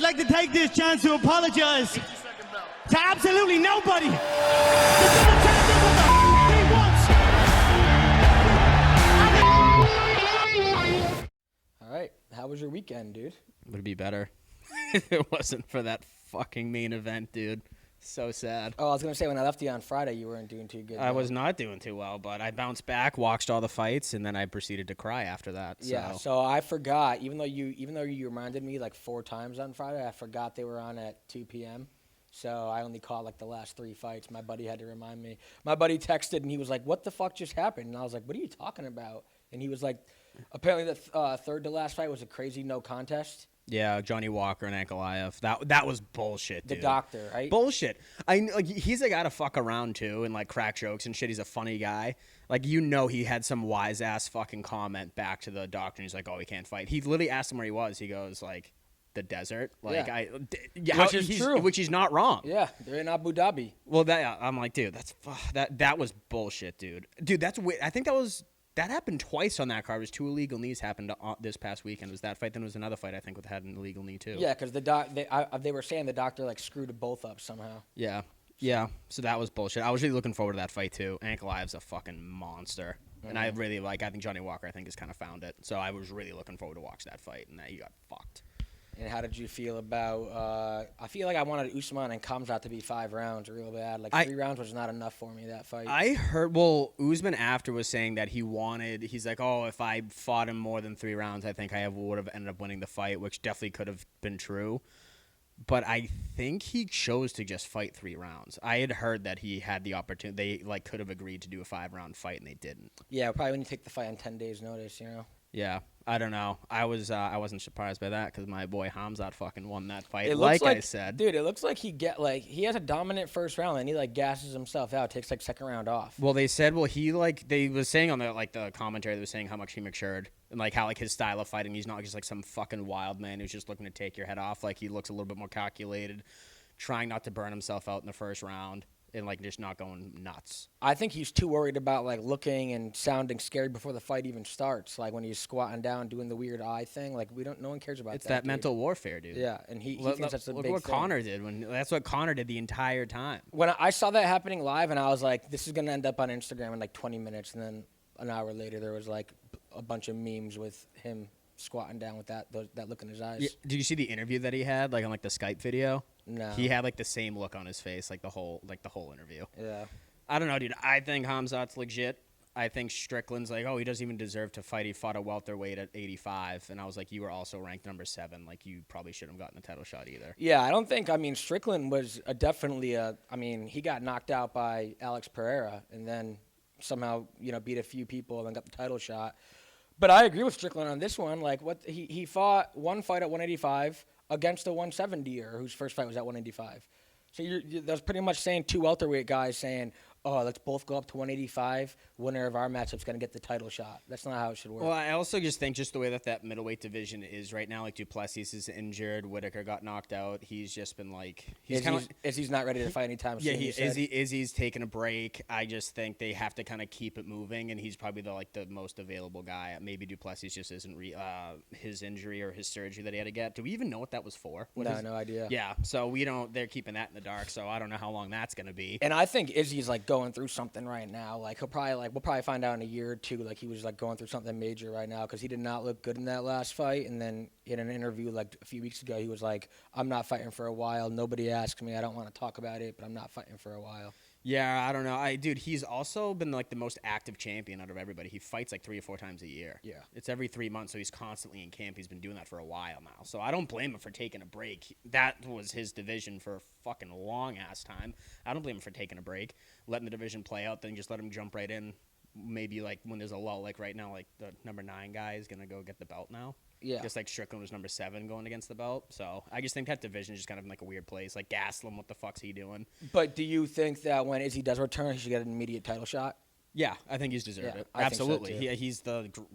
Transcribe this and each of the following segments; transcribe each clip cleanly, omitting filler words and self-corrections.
I'd like to take this chance to apologize to absolutely nobody. The double champion was the he wants. All right. How was your weekend, dude? Would be better if it wasn't for that fucking main event, dude. So sad. Oh, I was going to say, when I left you on Friday, you weren't doing too good. I was not doing too well, but I bounced back, watched all the fights, and then I proceeded to cry after that. Yeah, so I forgot, even though you reminded me like 4 times on Friday, I forgot they were on at 2 p.m. So I only caught like the last 3 fights. My buddy had to remind me. My buddy texted, and he was like, what the fuck just happened? And I was like, what are you talking about? And he was like, apparently the third to last fight was a crazy no contest. Yeah, Johnny Walker and Ankalaev. That was bullshit, dude. The doctor, right? Bullshit. He's a guy to fuck around too and like crack jokes and shit. He's a funny guy. Like, you know, he had some wise ass fucking comment back to the doctor. And he's like, "Oh, he can't fight." He literally asked him where he was. He goes like, "The desert." Like, yeah. Which is true. Which he's not wrong. Yeah, they're in Abu Dhabi. Well, I'm like, dude, that was bullshit, dude. Dude, that's weird. I think that happened twice on that card. It was 2 illegal knees happened this past weekend. It was that fight, then it was another fight I think had an illegal knee too. Yeah, because they were saying the doctor like screwed both up somehow. Yeah. So that was bullshit. I was really looking forward to that fight too. Ankalaev's a fucking monster, and I really I think Johnny Walker has kind of found it. So I was really looking forward to watch that fight, and that you got fucked. And how did you feel about? I feel like I wanted Usman and Khamzat to be 5 rounds real bad. Like 3 rounds was not enough for me that fight. I heard Usman after was saying that he's like, oh, if I fought him more than 3 rounds, I think I would have ended up winning the fight, which definitely could have been true. But I think he chose to just fight 3 rounds. I had heard that he had the opportunity. They could have agreed to do a 5-round fight, and they didn't. Yeah, probably when you take the fight on 10 days' notice, you know. Yeah, I don't know. I wasn't surprised by that because my boy Khamzat fucking won that fight. I said, dude, it looks like he has a dominant first round and he gasses himself out, takes second round off. Well, they said, they was saying on the commentary, they was saying how much he matured and how his style of fighting, he's not just some fucking wild man who's just looking to take your head off. He looks a little bit more calculated, trying not to burn himself out in the first round. And just not going nuts. I think he's too worried about looking and sounding scary before the fight even starts. When he's squatting down, doing the weird eye thing. No one cares about that. It's that mental warfare, dude. Yeah, and he thinks that's a big thing. Look what Conor did that's what Conor did the entire time. When I saw that happening live, and I was like, this is gonna end up on Instagram in 20 minutes, and then an hour later there was a bunch of memes with him squatting down with that look in his eyes. Yeah. Did you see the interview that he had on the Skype video? No. He had the same look on his face the whole interview. Yeah. I don't know, dude. I think Khamzat's legit. I think Strickland's he doesn't even deserve to fight. He fought a welterweight at 85, and I was like, you were also ranked number 7. You probably shouldn't have gotten a title shot either. Yeah, I don't think. Strickland was definitely he got knocked out by Alex Pereira, and then somehow beat a few people and then got the title shot. But I agree with Strickland on this one. He fought one fight at 185 against a 170er whose first fight was at 185. So that's pretty much saying 2 welterweight guys saying, oh, let's both go up to 185. Winner of our matchup's going to get the title shot. That's not how it should work. Well, I also just think the way that middleweight division is right now, Duplessis is injured. Whitaker got knocked out. He's just been Izzy's not ready to fight anytime soon. Yeah, Izzy's taking a break. I just think they have to kind of keep it moving, and he's probably the most available guy. Maybe Duplessis just isn't his injury or his surgery that he had to get. Do we even know what that was for? No idea. Yeah, so we don't. They're keeping that in the dark, so I don't know how long that's going to be. And I think Izzy's going through something right now. He'll probably we'll probably find out in a year or two. He was going through something major right now because he did not look good in that last fight. And then in an interview a few weeks ago, he was like, "I'm not fighting for a while. Nobody asked me. I don't want to talk about it, but I'm not fighting for a while." Yeah, I don't know. Dude, he's also been the most active champion out of everybody. He fights 3 or 4 times a year. Yeah. It's every 3 months, so he's constantly in camp. He's been doing that for a while now. So I don't blame him for taking a break. That was his division for a fucking long-ass time. I don't blame him for taking a break, letting the division play out, then just let him jump right in. Maybe when there's a lull, right now, the number 9 guy is going to go get the belt now. Yeah. Just Strickland was number 7 going against the belt. So I just think that division is just kind of in a weird place. Gastelum, what the fuck's he doing? But do you think that when Izzy does return, he should get an immediate title shot? Yeah, I think he's deserved it. I Absolutely. Think so too.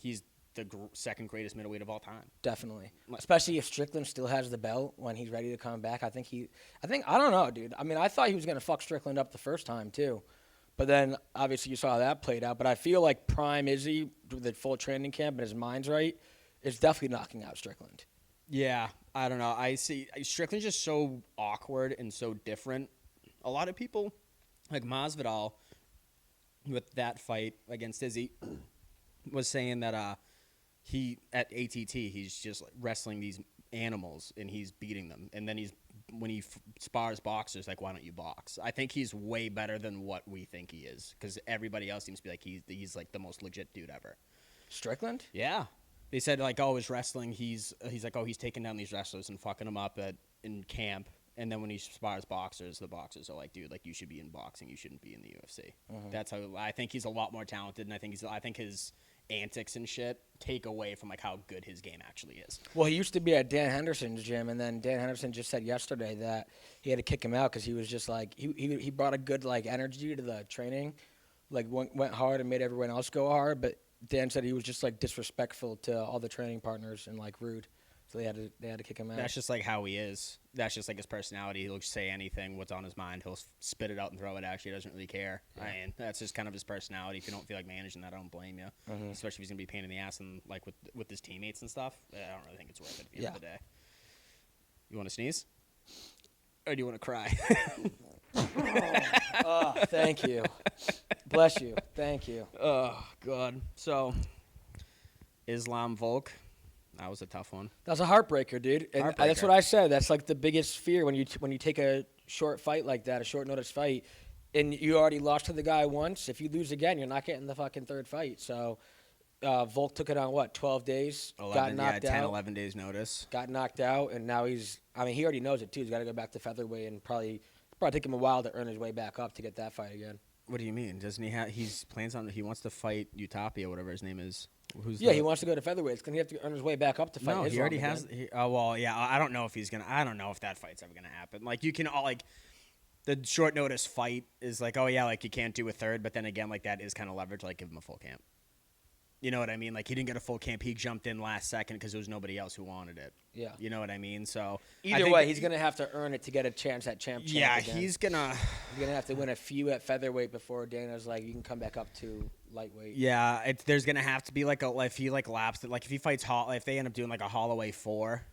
He's the second greatest middleweight of all time. Definitely. Especially if Strickland still has the belt when he's ready to come back. I don't know, dude. I thought he was going to fuck Strickland up the first time too. But then, obviously, you saw how that played out. But I feel like prime Izzy, with the full training camp and his mind's right, is definitely knocking out Strickland. Yeah. I don't know. I see Strickland's just so awkward and so different. A lot of people, like Masvidal, with that fight against Izzy, was saying that he at ATT he's just like wrestling these animals and he's beating them, and then when he spars boxers, like, why don't you box? I think he's way better than what we think he is, because everybody else seems to be like he's like the most legit dude ever. Strickland? Yeah. They said, like, oh, his wrestling, he's like, oh, he's taking down these wrestlers and fucking them up in camp. And then when he spars boxers, the boxers are like, dude, like, you should be in boxing. You shouldn't be in the UFC. That's how I think he's a lot more talented, and I think his antics and shit take away from, like, how good his game actually is. Well, he used to be at Dan Henderson's gym, and then Dan Henderson just said yesterday that he had to kick him out because he was just like he brought a good like energy to the training, like went hard and made everyone else go hard. But Dan said he was just like disrespectful to all the training partners and like rude, so they had to kick him out. That's just like how he is. That's just like his personality. He'll say anything, what's on his mind. He'll spit it out and throw it at you. He doesn't really care. Yeah. I mean, that's just kind of his personality. If you don't feel like managing that, I don't blame you. Especially if he's gonna be a pain in the ass and like with his teammates and stuff. I don't really think it's worth it at the end of the day. You want to sneeze, or do you want to cry? Oh, thank you. Bless you. Thank you. Oh God. So, Islam Volk. That was a tough one. That's a heartbreaker, dude. And that's what I said. That's like the biggest fear when you take a short fight like that, a short notice fight, and you already lost to the guy once. If you lose again, you're not getting the fucking third fight. So Volk took it on, what, 12 days? 11, got knocked out. 10, 11 days notice. Got knocked out, and now he already knows it, too. He's got to go back to featherweight and probably take him a while to earn his way back up to get that fight again. What do you mean? Doesn't he have? He wants to fight Utopia, whatever his name is. He wants to go to featherweight. Because he have to earn his way back up to fight. No, Islam he already again. has. I don't know if he's gonna. I don't know if that fight's ever gonna happen. Like, you can all like, the short notice fight is like, oh yeah, like you can't do a third, but then again, like that is kind of leverage. Like, give him a full camp. You know what I mean? Like, he didn't get a full camp. He jumped in last second because there was nobody else who wanted it. Yeah. You know what I mean? So either way, he's gonna have to earn it to get a chance at champ. Yeah, again. he's gonna have to win a few at featherweight before Dana's like, you can come back up to lightweight. Yeah, there's gonna have to be like if he like laps it, like if he fights if they end up doing like a Holloway 4,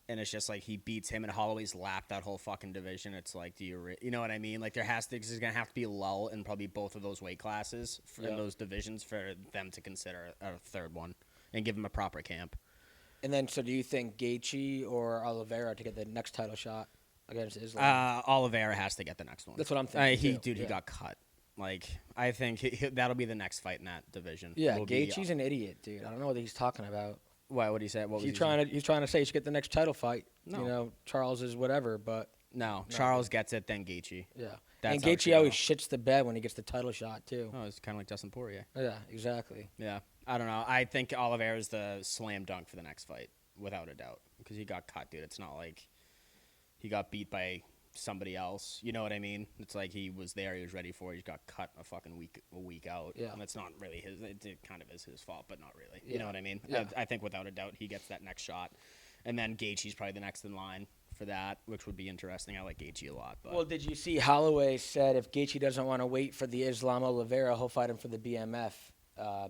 and it's just like he beats him and Holloway's lapped that whole fucking division. It's like, you know what I mean? Like, there's gonna have to be a lull in probably both of those weight classes in those divisions for them to consider a third one and give him a proper camp. And then, so do you think Gaethje or Oliveira to get the next title shot against Islam? Oliveira has to get the next one. That's what I'm thinking. He got cut. Like, I think that'll be the next fight in that division. Yeah, Gaethje's an idiot, dude. I don't know what he's talking about. Why? What did he say? He's trying to say he should get the next title fight. No. You know, Charles is whatever, but no, Charles gets it, then Gaethje. Yeah, and Gaethje always shits the bed when he gets the title shot too. Oh, it's kind of like Dustin Poirier. Yeah, exactly. Yeah, I don't know. I think Oliveira's the slam dunk for the next fight, without a doubt, because he got cut, dude. It's not like he got beat by somebody else. You know what I mean? It's like he was there, he was ready for it. He got cut a fucking week out. Yeah. And it's not really his. It kind of is his fault, but not really. Yeah. You know what I mean? Yeah. I think without a doubt he gets that next shot, and then Gaethje's probably the next in line for that, which would be interesting. I like Gaethje a lot. But. Well, did you see Holloway said if Gaethje doesn't want to wait for the Islam Oliveira, he'll fight him for the BMF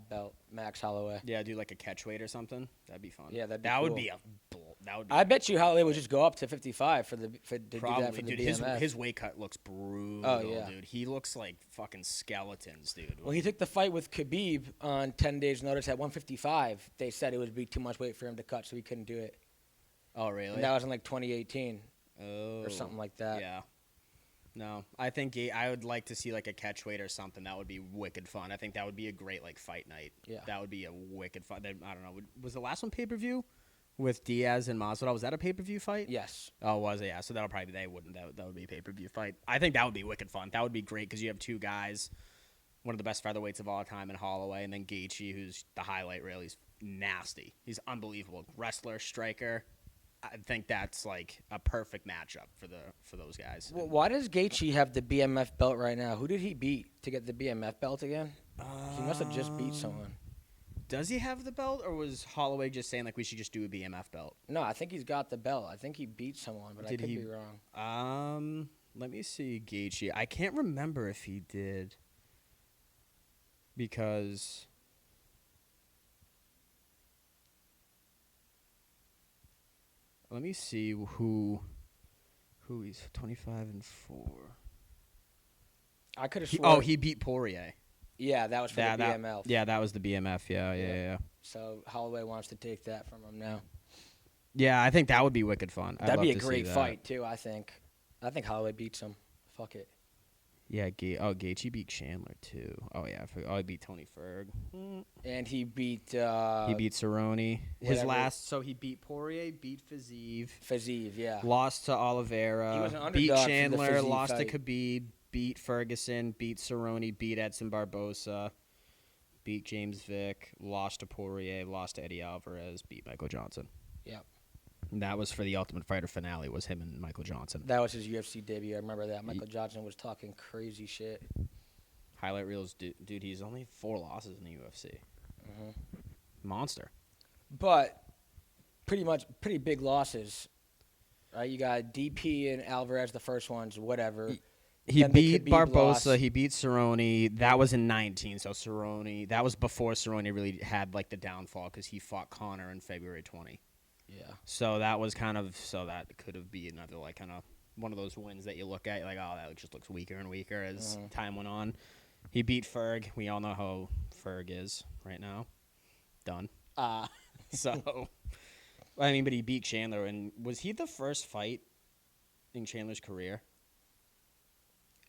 belt, Max Holloway. Yeah, do like a catch weight or something. That'd be fun. Yeah, that cool. would be I bet you Holloway would just go up to 55 to do that for dude, the BMF. His weight cut looks brutal, dude. He looks like fucking skeletons, dude. Well, he took the fight with Khabib on 10 days' notice at 155. They said it would be too much weight for him to cut, so he couldn't do it. Oh, really? And that was in like 2018 or something like that. Yeah. No, I think I would like to see like a catch weight or something. That would be wicked fun. I think that would be a great like fight night. Yeah. That would be a wicked fight. I don't know. Was the last one pay-per-view with Diaz and Masvidal? Was that a pay-per-view fight? Yes. Oh, was it? Yeah. So that'll probably that would be a pay-per-view fight. I think that would be wicked fun. That would be great because you have two guys, one of the best featherweights of all time in Holloway, and then Gaethje, who's the highlight reel. He's nasty. He's unbelievable. Wrestler, striker. I think that's like a perfect matchup for those guys. Well, why does Gaethje have the BMF belt right now? Who did he beat to get the BMF belt again? He must have just beat someone. Does he have the belt, or was Holloway just saying like we should just do a BMF belt? No, I think he's got the belt. I think he beat someone, but I could be wrong. Let me see Gaethje. I can't remember if he did because. Let me see who he's 25-4. I could have He, sworn. he beat Poirier. Yeah, that was for the BMF. Yeah, that was the BMF. Yeah. So Holloway wants to take that from him now. Yeah, I think that would be wicked fun. That'd I'd be love a to see great that. fight too. I think Holloway beats him. Fuck it. Yeah, Gaethje beat Chandler too. Oh yeah, he beat Tony Ferg. And he beat. He beat Cerrone. His whatever. last, so he beat Poirier, beat Fiziev, yeah. lost to Oliveira, He was an beat underdog for the Chandler, Fiziev lost fight. to Khabib, beat Ferguson, beat Cerrone, beat Edson Barbosa, beat James Vick, lost to Poirier, lost to Eddie Alvarez, beat Michael Johnson. Yep. And that was for the Ultimate Fighter finale. Was him and Michael Johnson. That was his UFC debut. I remember that. Michael Johnson was talking crazy shit. Highlight reels, dude. He's only 4 losses in the UFC. Monster. But pretty big losses. Right? You got DP and Alvarez, the first ones, whatever. He Then the beat Khabib Barbosa. loss. He beat Cerrone. That was in 19. So Cerrone. That was before Cerrone really had like the downfall because he fought Conor in February 20. Yeah. So that was kind of that could have been another like kind of one of those wins that you look at like, oh, that just looks weaker and weaker as time went on. He beat Ferg. We all know how Ferg is right now. Done. So, I mean, but he beat Chandler, and was he the first fight in Chandler's career?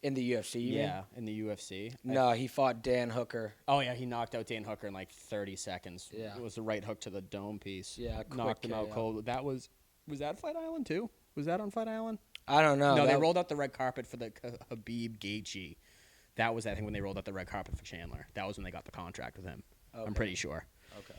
In the UFC, you mean? Yeah, in the UFC. No, he fought Dan Hooker. Oh yeah, he knocked out Dan Hooker in like 30 seconds. Yeah. It was the right hook to the dome piece. Yeah, knocked quick him out KO. cold. That was that Fight Island too? Was that on Fight Island? I don't know. No, they That- rolled out the red carpet for the Khabib Gaethje. That was I think when they rolled out the red carpet for Chandler. That was when they got the contract with him. Okay. I'm pretty sure. Okay.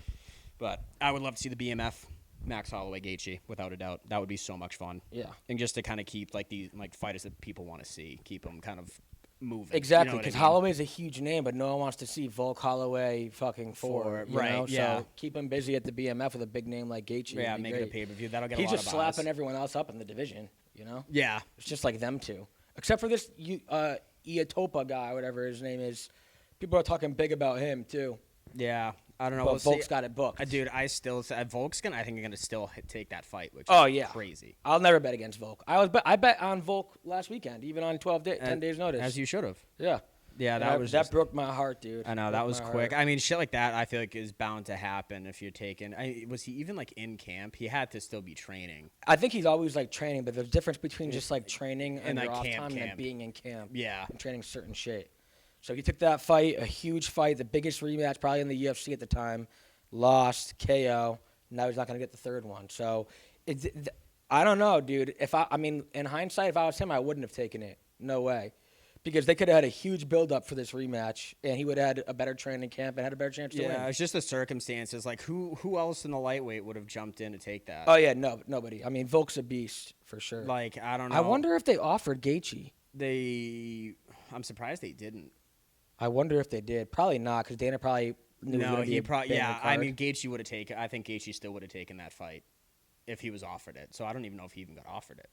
But I would love to see the BMF Max Holloway Gaethje without a doubt. That would be so much fun. Yeah. And just to kind of keep like these like fighters that people want to see, keep them kind of moving. Exactly, You know what I because mean? Holloway's a huge name, but no one wants to see Volk Holloway fucking For- you right, know? yeah. So keep him busy at the BMF with a big name like Gaethje. Yeah, It'd be make it a great. pay-per-view. That'll get He's a lot just of buzz. slapping everyone else up in the division, you know? Yeah. It's just like them two. Except for this Iatopa guy, whatever his name is. People are talking big about him, too. Yeah. I don't know. But We'll Volk's see. got it booked. Dude, Volk's I think gonna still take that fight, which Oh, is yeah. crazy. I'll never bet against Volk. I bet on Volk last weekend, even on 10 days notice. As you should have. Yeah. Yeah, And that was that just, broke my heart, dude. I know Broke that was my quick. heart. I mean, shit like that, I feel like is bound to happen if you're taking. Was he even like in camp? He had to still be training. I think he's always like training, but there's a difference between just like training and like your off camp, time and camp. being in camp. Yeah. And training certain shit. So he took that fight, a huge fight, the biggest rematch probably in the UFC at the time, lost, KO. Now he's not going to get the third one. So I don't know, dude. I mean, in hindsight, if I was him, I wouldn't have taken it. No way. Because they could have had a huge build-up for this rematch, and he would have had a better training camp and had a better chance to Yeah, win. it's just the circumstances. Like who else in the lightweight would have jumped in to take that? Oh, yeah, nobody. I mean, Volk's a beast, for sure. Like I don't know. I wonder if they offered Gaethje. I'm surprised they didn't. I wonder if they did. Probably not, because Dana probably knew it was No, gonna be he a probably. big Yeah, I card. mean, Gaethje would have taken. I think Gaethje still would have taken that fight if he was offered it. So I don't even know if he even got offered it.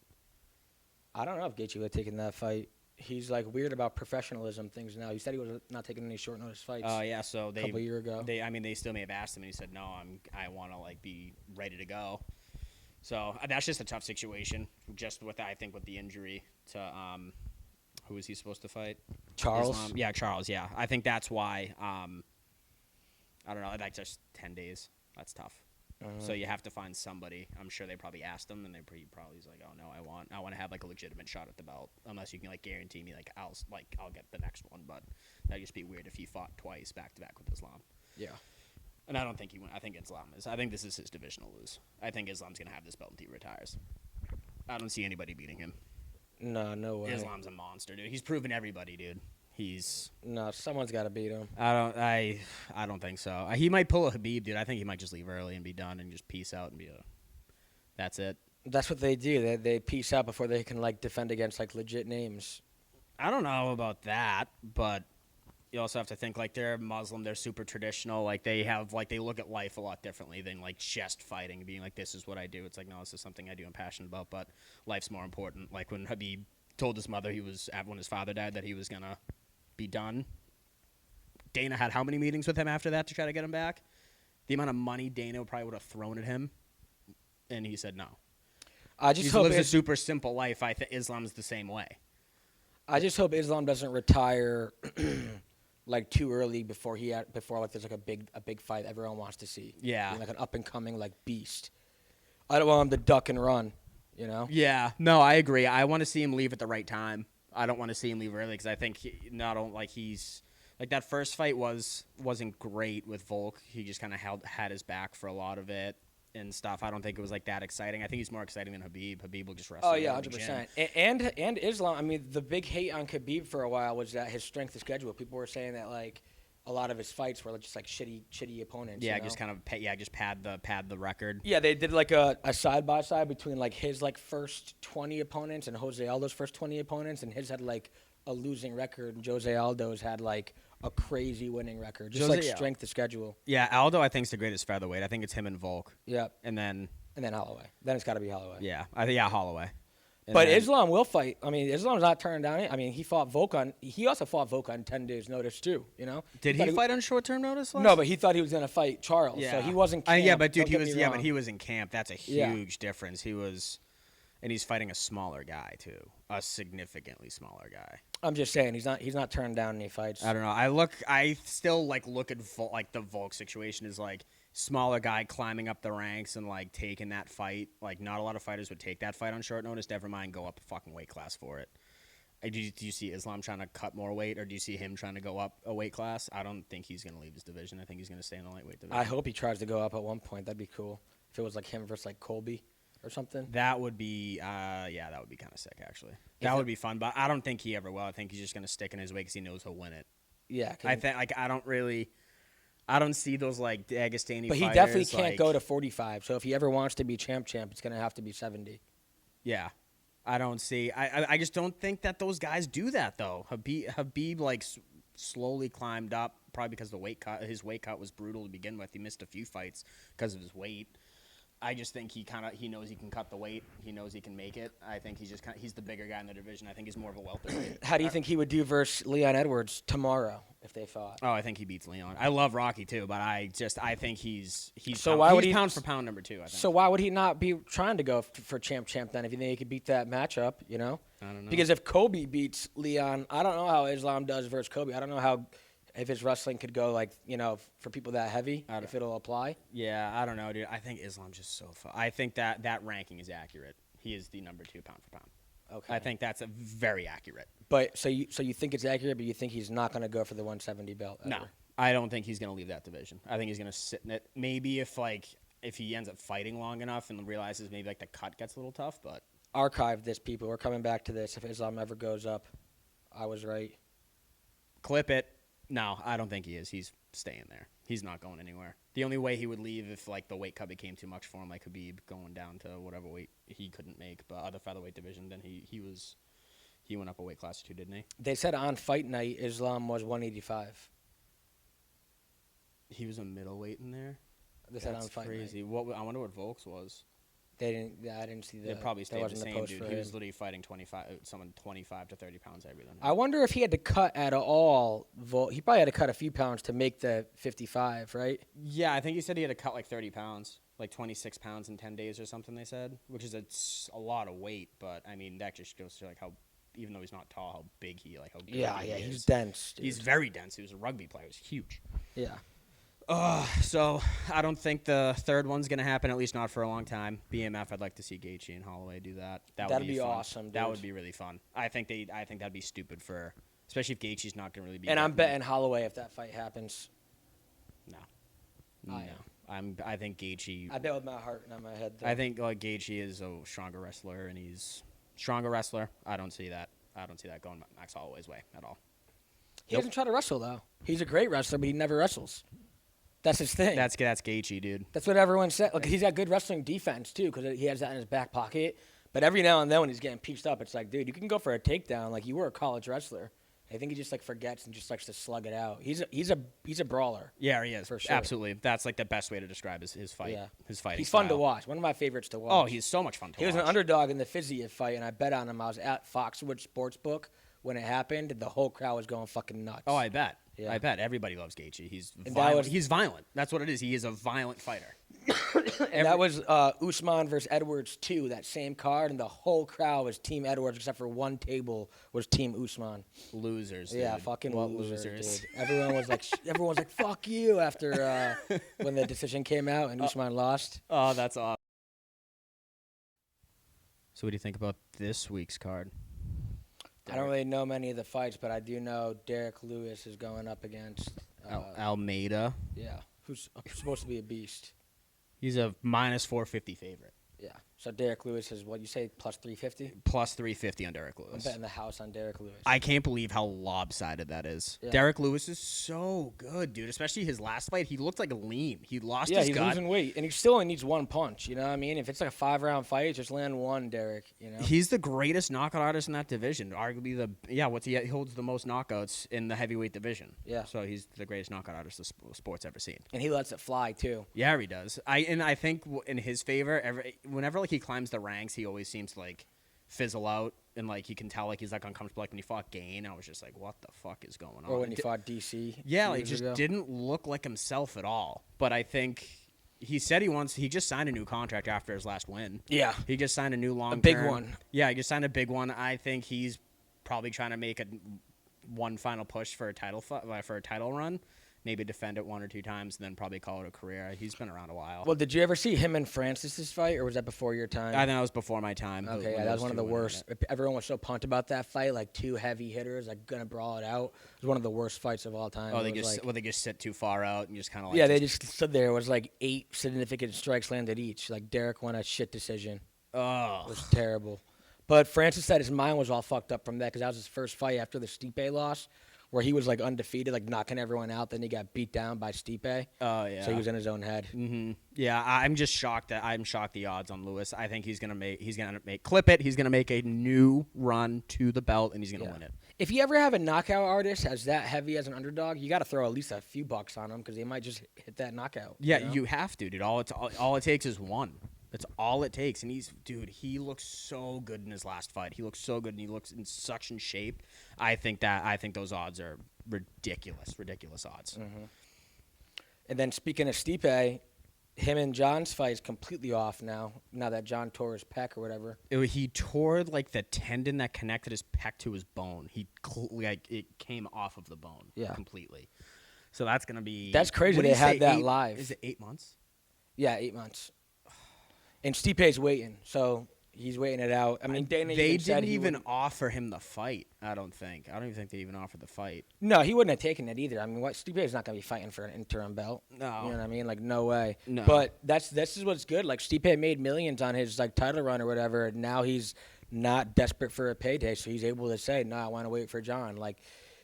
I don't know if Gaethje would have taken that fight. He's like weird about professionalism things now. He said he was not taking any short notice fights. Oh yeah, so a couple years ago. They still may have asked him, and he said, "No, I want to like be ready to go." So that's just a tough situation. Just with I think with the injury to who was he supposed to fight? Charles. Islam. Yeah, Charles. Yeah, I think that's why. I don't know. Like just 10 days. That's tough. So you have to find somebody. I'm sure they probably asked him, and they probably's like, "Oh no, I want to have like a legitimate shot at the belt. Unless you can like guarantee me like I'll get the next one." But that'd just be weird if he fought twice back to back with Islam. Yeah. And I don't think he went. I think Islam is. I think this is his divisional lose. I think Islam's gonna have this belt until he retires. I don't see anybody beating him. No way. Islam's a monster, dude. He's proven everybody, dude. No, someone's got to beat him. I don't think so. He might pull a Khabib, dude. I think he might just leave early and be done and just peace out and that's it. That's what they do. They peace out before they can like defend against like legit names. I don't know about that, but you also have to think like they're Muslim, they're super traditional, like they look at life a lot differently than like just fighting, being like this is what I do. It's like no, this is something I do, I'm passionate about, but life's more important. Like when Khabib told his mother when his father died that he was gonna be done. Dana had how many meetings with him after that to try to get him back? The amount of money Dana probably would have thrown at him, and he said no. I just he hope lives a super simple life. I think Islam's the same way. I just hope Islam doesn't retire like too early before like there's like a big fight everyone wants to see. Yeah. Like an up and coming like beast. I don't want him to duck and run, you know? Yeah. No, I agree. I want to see him leave at the right time. I don't want to see him leave early because I think he's like that first fight wasn't great with Volk. He just kind of had his back for a lot of it and stuff. I don't think it was like that exciting. I think he's more exciting than Habib. Habib will just wrestle. Oh yeah, 100%. And Islam. I mean, the big hate on Khabib for a while was that his strength of schedule. People were saying that like a lot of his fights were just like shitty opponents. Yeah, you know? just kind of just pad the record. Yeah, they did like a side by side between like his like first 20 opponents and Jose Aldo's first 20 opponents, and his had like a losing record, and Jose Aldo's had like a crazy winning record. Just like strength of schedule. Yeah, Aldo I think is the greatest featherweight. I think it's him and Volk. Yeah. And then Holloway. Then it's got to be Holloway. Yeah, Holloway. But Islam will fight. I mean, Islam's not turning down. I mean, he also fought Volk on 10 days' notice too. You know? Did he fight on short-term notice? No, but he thought he was gonna fight Charles. Yeah. So he wasn't. Camp, yeah, but dude, but he was in camp. That's a huge difference. And he's fighting a smaller guy too, a significantly smaller guy. I'm just saying he's not turning down any fights. I don't know. I still look at the Volk situation as like smaller guy climbing up the ranks and like taking that fight. Like not a lot of fighters would take that fight on short notice. Never mind, go up a fucking weight class for it. Do you see Islam trying to cut more weight, or do you see him trying to go up a weight class? I don't think he's going to leave his division. I think he's going to stay in the lightweight division. I hope he tries to go up at one point. That'd be cool. If it was like him versus like Colby or something. That would be, that would be kind of sick, actually. That would be fun, but I don't think he ever will. I think he's just going to stick in his way because he knows he'll win it. Yeah. I think, I don't see those, like, Dagestani But he fighters, definitely can't go to 45, so if he ever wants to be champ, it's going to have to be 70. Yeah. I don't see, I just don't think that those guys do that, though. Habib like, slowly climbed up, probably because his weight cut was brutal to begin with. He missed a few fights because of his weight. I just think he knows he can cut the weight. He knows he can make it. I think he's the bigger guy in the division. I think he's more of a welterweight. How do you think he would do versus Leon Edwards tomorrow if they fought? Oh, I think he beats Leon. I love Rocky too, but I think he's pound for pound number 2. I think. So why would he not be trying to go for champ then if you think he could beat that matchup? You know, I don't know. Because if Kobe beats Leon, I don't know how Islam does versus Kobe. I don't know if his wrestling could go for people that heavy, if it'll apply. Yeah, I don't know, dude. I think Islam's just so fun. I think that ranking is accurate. He is the number 2 pound for pound. Okay. I think that's very accurate. But so you think it's accurate, but you think he's not going to go for the 170 belt? Ever? No, I don't think he's going to leave that division. I think he's going to sit in it. Maybe if he ends up fighting long enough and realizes maybe the cut gets a little tough, but archive this, people. We're coming back to this. If Islam ever goes up, I was right. Clip it. No, I don't think he is. He's staying there. He's not going anywhere. The only way he would leave if the weight cut became too much for him, like Habib going down to whatever weight he couldn't make, but other featherweight division, then he went up a weight class too, didn't he? They said on fight night Islam was 185. He was a middleweight in there. They said on fight crazy. night. I wonder what Volk's was. They didn't. Yeah, I didn't see that. They probably stayed the same, dude. He was him. literally fighting 25 to 30 pounds heavier than him. I wonder if he had to cut at all. He probably had to cut a few pounds to make the 55, right? Yeah, I think he said he had to cut 30 pounds, 26 pounds in 10 days or something. They said, which is a lot of weight. But I mean, that just goes to how, even though he's not tall, how big he how good he is. He's dense. Dude. He's very dense. He was a rugby player. He was huge. Yeah. So I don't think the third one's gonna happen, at least not for a long time. BMF, I'd like to see Gaethje and Holloway do that. That'd be fun. Awesome. Dude. That would be really fun. I think that'd be stupid especially if Gaethje's not gonna really be. And I'm betting Holloway if that fight happens. No. I think Gaethje. I bet with my heart, not my head. Though. I think Gaethje is a stronger wrestler, and he's stronger wrestler. I don't see that going Max Holloway's way at all. He doesn't try to wrestle though. He's a great wrestler, but he never wrestles. That's his thing. That's Gaethje, dude. That's what everyone said. Like he's got good wrestling defense too, because he has that in his back pocket. But every now and then when he's getting pieced up, it's like, dude, you can go for a takedown. Like you were a college wrestler. I think he just forgets and just likes to slug it out. He's a brawler. Yeah, he is for sure. Absolutely. That's the best way to describe his fight. Yeah. His fighting. He's fun style. to watch. One of my favorites to watch. Oh, he's so much fun to watch. He was an underdog in the Fiziev fight, and I bet on him. I was at Foxwood Sportsbook when it happened, and the whole crowd was going fucking nuts. Oh, I bet. Yeah. I bet everybody loves Gaethje. He's And violent. He's violent. That's what it is. He is a violent fighter. And that was Usman versus Edwards 2, that same card, and the whole crowd was Team Edwards except for one table was Team Usman. Losers, dude. Yeah, fucking what losers. Dude. Everyone was like, "Fuck you!" After when the decision came out and Usman lost. Oh, that's awesome. So, what do you think about this week's card? I don't really know many of the fights, but I do know Derek Lewis is going up against Almeida. Yeah, who's supposed to be a beast. He's a minus 450 favorite. Yeah. So Derek Lewis is what you say plus 350? Plus 350 on Derek Lewis. I'm betting the house on Derek Lewis. I can't believe how lopsided that is. Yeah. Derek Lewis is so good, dude. Especially his last fight, he looked like lean. He lost yeah, his he's gut. losing weight, and he still only needs one punch. You know what I mean? If it's like a 5-round fight, just land one, Derek. You know. He's the greatest knockout artist in that division. Arguably he holds the most knockouts in the heavyweight division. Yeah. So he's the greatest knockout artist the sport's ever seen. And he lets it fly too. Yeah, he does. I think in his favor, whenever like he climbs the ranks, he always seems to like fizzle out, and like you can tell like he's like uncomfortable. Like when he fought Gain, I was just like, what the fuck is going on? Or when he fought DC. Yeah, like just didn't look like himself at all. But I think he said he just signed a new contract after his last win. Yeah. He just signed a new long big one. Yeah, he just signed a big one. I think he's probably trying to make one final push for a title run. Maybe defend it 1 or 2 times, and then probably call it a career. He's been around a while. Well, did you ever see him and Francis's fight, or was that before your time? I think that was before my time. Okay, yeah, that was one of the worst. Everyone was so pumped about that fight, like 2 heavy hitters, like gonna brawl it out. It was one of the worst fights of all time. Oh, they just sit too far out and just kind of like. Yeah, they just stood there. It was like 8 significant strikes landed each. Like Derek won a shit decision. Oh, it was terrible. But Francis said his mind was all fucked up from that because that was his first fight after the Stipe loss, where he was like undefeated, like knocking everyone out. Then he got beat down by Stipe. Oh yeah. So he was in his own head. Mm-hmm. Yeah, I'm just shocked the odds on Lewis. I think he's gonna clip it. He's gonna make a new run to the belt, and he's gonna win it. If you ever have a knockout artist as that heavy as an underdog, you got to throw at least a few bucks on him because they might just hit that knockout. Yeah, you have to, dude. All it takes is one. That's all it takes. And he looks so good in his last fight. He looks so good, and he looks in such in shape. I think those odds are ridiculous odds. Mm-hmm. And then speaking of Stipe, him and John's fight is completely off now that John tore his pec or whatever. He tore like the tendon that connected his pec to his bone. It came off of the bone completely. So that's going to be... That's crazy they had that live. Is it 8 months? Yeah, 8 months. And Stipe's waiting, so he's waiting it out. I mean, Dana they didn't even offer him the fight, I don't even think they even offered the fight. No, he wouldn't have taken it either. I mean, Stipe's not going to be fighting for an interim belt. No. You know what I mean? Like, no way. No. But this is what's good. Like, Stipe made millions on his like title run or whatever. And now he's not desperate for a payday, so he's able to say, no, I want to wait for John. Like,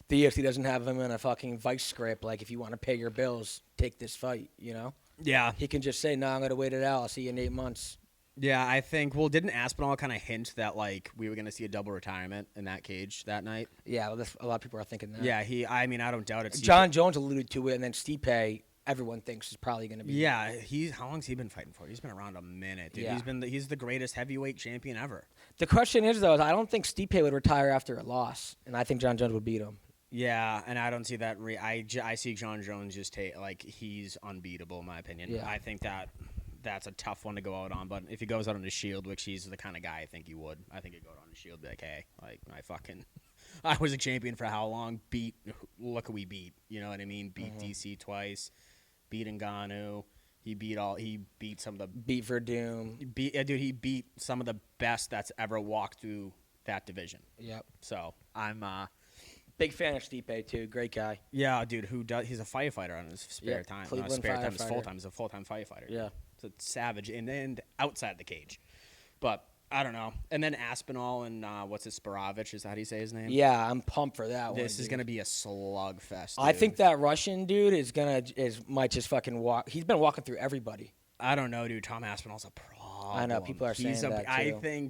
the UFC doesn't have him in a fucking vice script. Like, if you want to pay your bills, take this fight, you know? Yeah. He can just say, no, I'm going to wait it out. I'll see you in 8 months. Yeah, I think. Well, didn't Aspinall kind of hint that like we were going to see a double retirement in that cage that night? Yeah, well, a lot of people are thinking that. Yeah, I mean, I don't doubt it. John Jones alluded to it, and then Stipe, everyone thinks is probably going to be. Yeah, how long's he been fighting for? He's been around a minute, dude. Yeah. He's the greatest heavyweight champion ever. The question is though, I don't think Stipe would retire after a loss, and I think John Jones would beat him. Yeah, and I don't see that. I see John Jones just he's unbeatable in my opinion. Yeah. I think that's a tough one to go out on, but if he goes out on his shield, which he's the kind of guy I think he would, I think he'd go out on his shield, be like, hey, like I was a champion for how long? Look who we beat. You know what I mean? Beat DC twice, beat Ngannou. He beat some of the beat Verdum. He beat some of the best that's ever walked through that division. Yep. So I'm big fan of Stipe too. Great guy. Yeah, dude. He's a firefighter on his spare time. Cleveland spare time. firefighter. His full time. He's a full-time firefighter. Yeah. It's a savage and outside the cage, but I don't know. And then Aspinall and what's his Sparovich? Is that how you say his name? Yeah, I'm pumped for that one. This is gonna be a slugfest. I think that Russian dude might just fucking walk. He's been walking through everybody. I don't know, dude. Tom Aspinall's a problem. I know people are saying that too.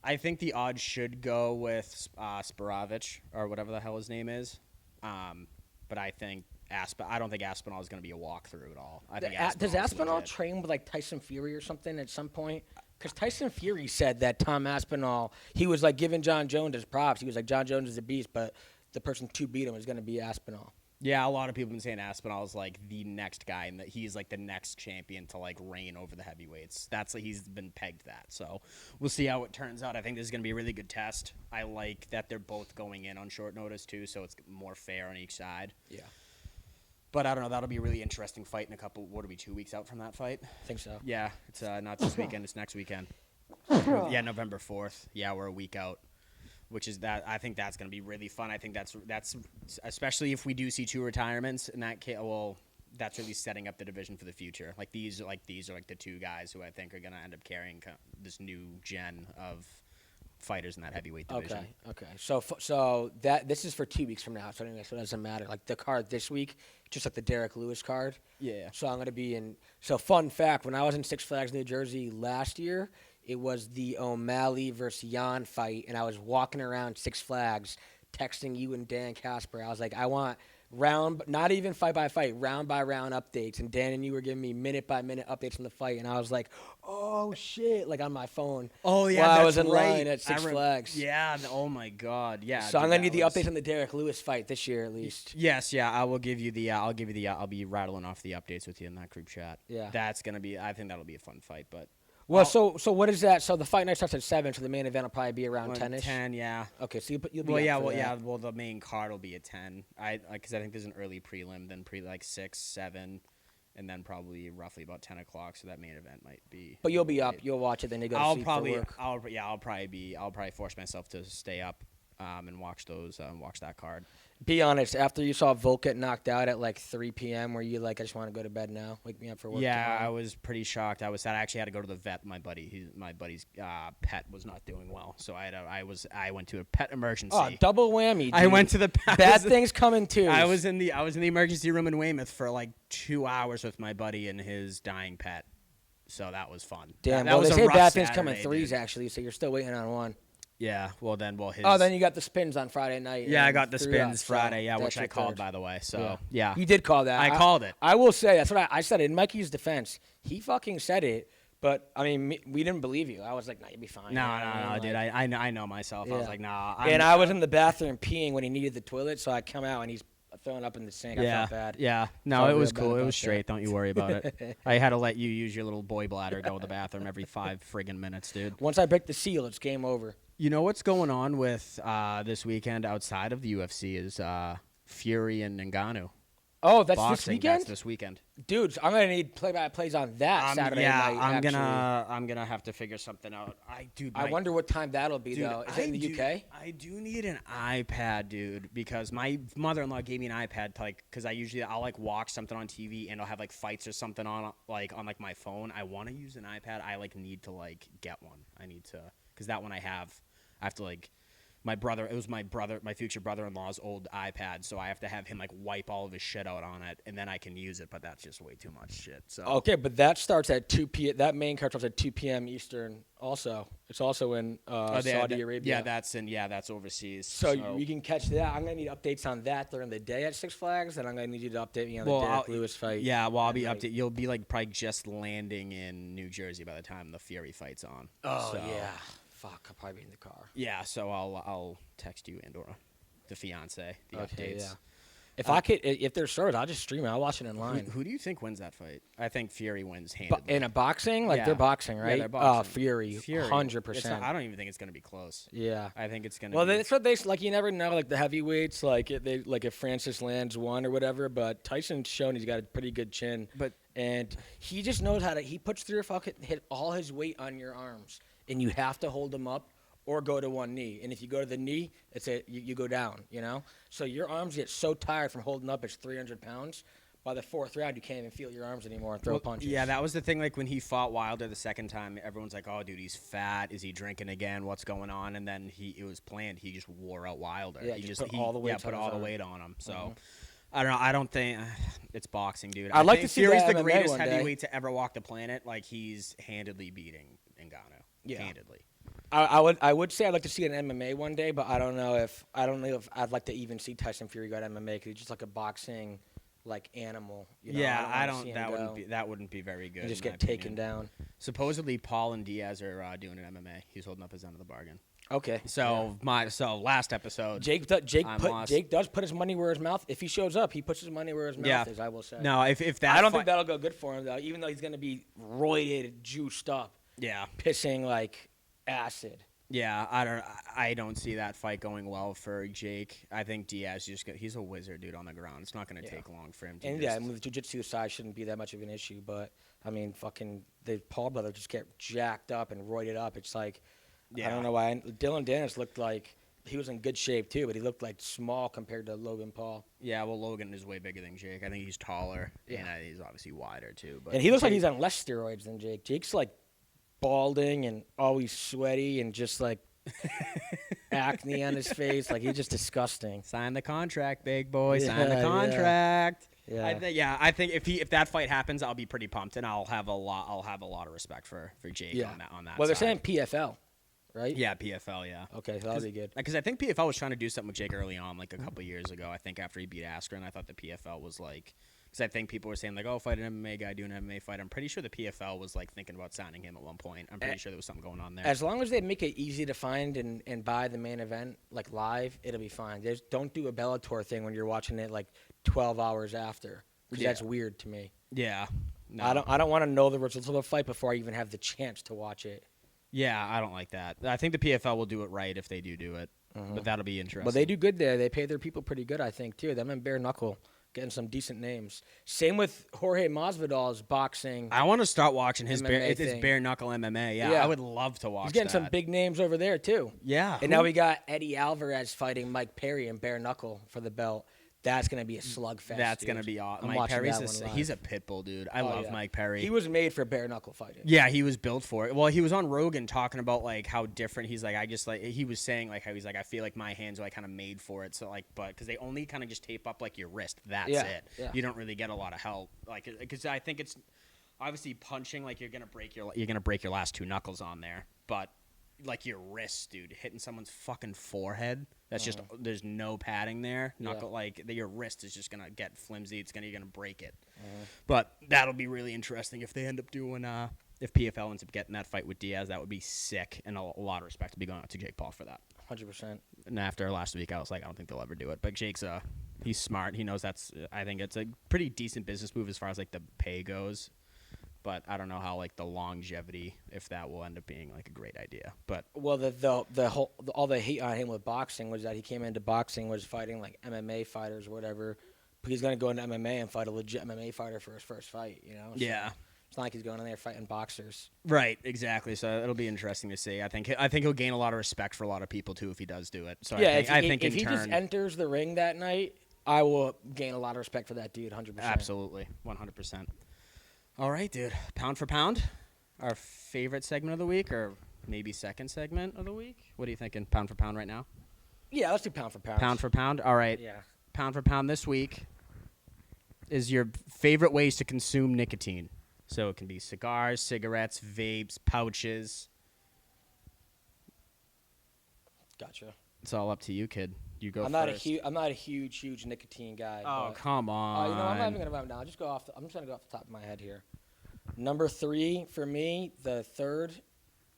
I think the odds should go with Sparovich or whatever the hell his name is, but I think I don't think Aspinall is going to be a walkthrough at all. I think does Aspinall train with like Tyson Fury or something at some point? Because Tyson Fury said that Tom Aspinall, he was like giving John Jones his props. He was like, John Jones is a beast, but the person to beat him is going to be Aspinall. Yeah, a lot of people have been saying Aspinall's like the next guy, and that he's like the next champion to like reign over the heavyweights. That's like he's been pegged that. So we'll see how it turns out. I think this is going to be a really good test. I like that they're both going in on short notice too, so it's more fair on each side. Yeah. But I don't know. That'll be a really interesting fight in a couple. What are we, 2 weeks out from that fight? I think so. Yeah, it's not this weekend. It's next weekend. Yeah, November 4th. Yeah, we're a week out. Which is that I think that's going to be really fun. I think that's especially if we do see 2 retirements in that case. Well, that's really setting up the division for the future. Like these are like the 2 guys who I think are going to end up carrying this new gen of fighters in that heavyweight division. Okay. So that this is for 2 weeks from now. So anyway, so it doesn't matter. Like the card this week, just like the Derek Lewis card. Yeah. So I'm going to be in. So fun fact: when I was in Six Flags New Jersey last year. It was the O'Malley versus Jan fight, and I was walking around Six Flags texting you and Dan Casper. I was like, I want not even fight by fight, round by round updates. And Dan and you were giving me minute by minute updates on the fight, and I was like, oh shit, like on my phone. Oh yeah, while that's I was in right. line at Six Flags. Yeah. Oh my God. Yeah. So I'm gonna need the updates on the Derek Lewis fight this year at least. Yes. Yeah. I will give you the. I'll be rattling off the updates with you in that group chat. Yeah. That's gonna be. I think that'll be a fun fight, but. Well, so what is that? So the fight night starts at 7, so the main event will probably be around 10ish. 10, yeah. Okay, so you'll be Well, the main card will be at 10. Because I think there's an early prelim, then like 6, 7, and then probably roughly about 10 o'clock. So that main event might be. But you'll be up. You'll watch it. Then you go to sleep for work. I'll probably force myself to stay up, and watch that card. Be honest. After you saw Volk get knocked out at like 3 p.m., were you like, I just want to go to bed now? Wake me up for work. Yeah, tomorrow? I was pretty shocked. I actually had to go to the vet. My buddy's pet was not doing well, so I went to a pet emergency. Oh, double whammy! Dude. I went to the bad things coming too. I was in the emergency room in Weymouth for like 2 hours with my buddy and his dying pet, so that was fun. Damn. That was they a say rough bad things come in Saturday, threes dude. actually, so you're still waiting on one. Yeah, then you got the spins on Friday night. Yeah, I got the threw spins up, Friday, so which I that's called, your third. by the way. So, yeah. You did call that. I called it. I will say, that's what I said. In Mikey's defense, he fucking said it, but, I mean, we didn't believe you. I was like, nah, you'll be fine. No, dude. I know myself. Yeah. I was like, nah. And I was in the bathroom peeing when he needed the toilet, so I come out and he's throwing up in the sink. I felt bad. Yeah. No, Felt it was real bad cool. It about was straight. that. Don't you worry about it. I had to let you use your little boy bladder, go to the bathroom every 5 friggin' minutes, dude. Once I break the seal, it's game over. You know what's going on with this weekend outside of the UFC is Fury and Ngannou. Oh, that's Boxing, this weekend? That's this weekend. Dude, I'm going to need play-by-plays on that Saturday night, actually. I'm gonna have to figure something out. I wonder what time that'll be, though. Is it in the UK? I do need an iPad, dude, because my mother-in-law gave me an iPad to, like, because I'll like watch something on TV and I'll have like fights or something on my phone. I want to use an iPad. I like need to like get one. I need to, because that one I have to like. It was my future brother-in-law's old iPad, so I have to have him like wipe all of his shit out on it, and then I can use it. But that's just way too much shit. So Okay, but that starts at 2 p.m. That main card starts at 2 p.m. Eastern. Also, it's also in Saudi Arabia. That's overseas. So you can catch that. I'm gonna need updates on that during the day at Six Flags, and I'm gonna need you to update me on the Derek Lewis fight. Yeah, well, I'll be updated. You'll be like probably just landing in New Jersey by the time the Fury fight's on. Oh so, yeah. Fuck, I'll probably be in the car. Yeah, so I'll text you and or the fiance the updates. Yeah. If there's shows, I'll just stream it. I'll watch it online. Who do you think wins that fight? I think Fury wins handedly. In a boxing, they're boxing, right? Yeah, they're boxing. Oh, Fury, 100%. I don't even think it's gonna be close. Yeah, I think it's gonna. Well, be... that's what they like. You never know, like the heavyweights, if Francis lands one or whatever. But Tyson's shown he's got a pretty good chin. And he just knows how to. He puts through hit all his weight on your arms, and you have to hold him up or go to one knee. And if you go to the knee, you go down. You know, so your arms get so tired from holding up. It's 300 pounds. By the 4th round, you can't even feel your arms anymore and throw punches. Yeah, that was the thing. Like when he fought Wilder the second time, everyone's like, "Oh, dude, he's fat. Is he drinking again? What's going on?" And then it was planned. He just wore out Wilder. Yeah, he put all the weight on him. So. I don't know. I don't think it's boxing, dude. I'd like to see Fury's that the MMA greatest one day. heavyweight to ever walk the planet. Like he's handedly beating Ngannou. Yeah. Handedly. I would say I'd like to see an MMA one day, but I don't know if I'd like to even see Tyson Fury go to MMA because he's just like a boxing animal. You know? Yeah, I don't. That wouldn't be very good. And just get taken down. Supposedly, Paul and Diaz are doing an MMA. He's holding up his end of the bargain. Okay. So last episode, Jake does put his money where his mouth. If he shows up, he puts his money where his mouth is. I will say. No, if that I don't think that'll go good for him though. Even though he's gonna be roided, juiced up, pissing like acid. Yeah, I don't see that fight going well for Jake. I think Diaz he's a wizard, dude, on the ground. It's not going to take long for him to. And I mean, the jiu-jitsu side shouldn't be that much of an issue, but I mean, fucking the Paul brother just get jacked up and roided up. It's like, I don't know why. Dylan Dennis looked like he was in good shape too, but he looked like small compared to Logan Paul. Yeah, well, Logan is way bigger than Jake. I think he's taller, and he's obviously wider too. But and he looks like he's on less steroids than Jake. Jake's like balding and always sweaty and just like acne on his face. Like he's just disgusting. Sign the contract, big boy. Sign the contract. Yeah. I think if that fight happens, I'll be pretty pumped, and I'll have a lot of respect for Jake on that. Well, they're side. saying PFL, right? Yeah, PFL. Yeah. Okay, that'll be good. Because I think PFL was trying to do something with Jake early on, like a couple years ago. I think after he beat Askren, I thought the PFL was like. Because I think people were saying, like, oh, fight an MMA guy, do an MMA fight. I'm pretty sure the PFL was, like, thinking about signing him at one point. I'm pretty sure there was something going on there. As long as they make it easy to find and buy the main event, like, live, it'll be fine. Don't do a Bellator thing when you're watching it, like, 12 hours after. Because that's weird to me. Yeah. No. I don't want to know the results of a fight before I even have the chance to watch it. Yeah, I don't like that. I think the PFL will do it right if they do it. But that'll be interesting. But they do good there. They pay their people pretty good, I think, too. Them and Bare Knuckle. Getting some decent names. Same with Jorge Masvidal's boxing. I want to start watching his MMA bare knuckle MMA. Yeah, I would love to watch. He's getting some big names over there too. Yeah, and now we got Eddie Alvarez fighting Mike Perry in bare knuckle for the belt. That's gonna be a slugfest. That's gonna be awesome. Mike Perry's he's a pit bull, dude. I love Mike Perry. He was made for bare knuckle fighting. Yeah, he was built for it. Well, he was on Rogan talking about like how different he's like. He was saying like how he's like I feel like my hands are like kind of made for it. So like, but because they only kind of just tape up like your wrist. That's it. Yeah. You don't really get a lot of help. Like because I think it's obviously punching like you're gonna break your last two knuckles on there, but like your wrists, dude, hitting someone's fucking forehead. That's just there's no padding there. Your wrist is just gonna get flimsy. You're gonna break it. But that'll be really interesting if they end up doing if PFL ends up getting that fight with Diaz. That would be sick, and a lot of respect to be going out to Jake Paul for that. 100%. And after last week, I was like, I don't think they'll ever do it. But Jake's he's smart. He knows I think it's a pretty decent business move as far as like the pay goes. But I don't know how like the longevity, if that will end up being like a great idea. But all the hate on him with boxing was that he came into boxing was fighting like MMA fighters or whatever. But he's gonna go into MMA and fight a legit MMA fighter for his first fight, you know? So it's not like he's going in there fighting boxers. Right, exactly. So it'll be interesting to see. I think he'll gain a lot of respect for a lot of people too if he does do it. So yeah, I think if he just enters the ring that night, I will gain a lot of respect for that dude. 100%. Absolutely, 100%. All right, dude. Pound for pound, our favorite segment of the week, or maybe second segment of the week. What are you thinking? Pound for pound right now? Yeah, let's do pound for pound. Pound for pound. All right. Yeah. Pound for pound this week is your favorite ways to consume nicotine. So it can be cigars, cigarettes, vapes, pouches. Gotcha. It's all up to you, kid. You go I'm first. I'm not a huge nicotine guy. Oh, come on. You know, I'm not even gonna run down. I'm just gonna go off the top of my head here. Number 3 for me. The third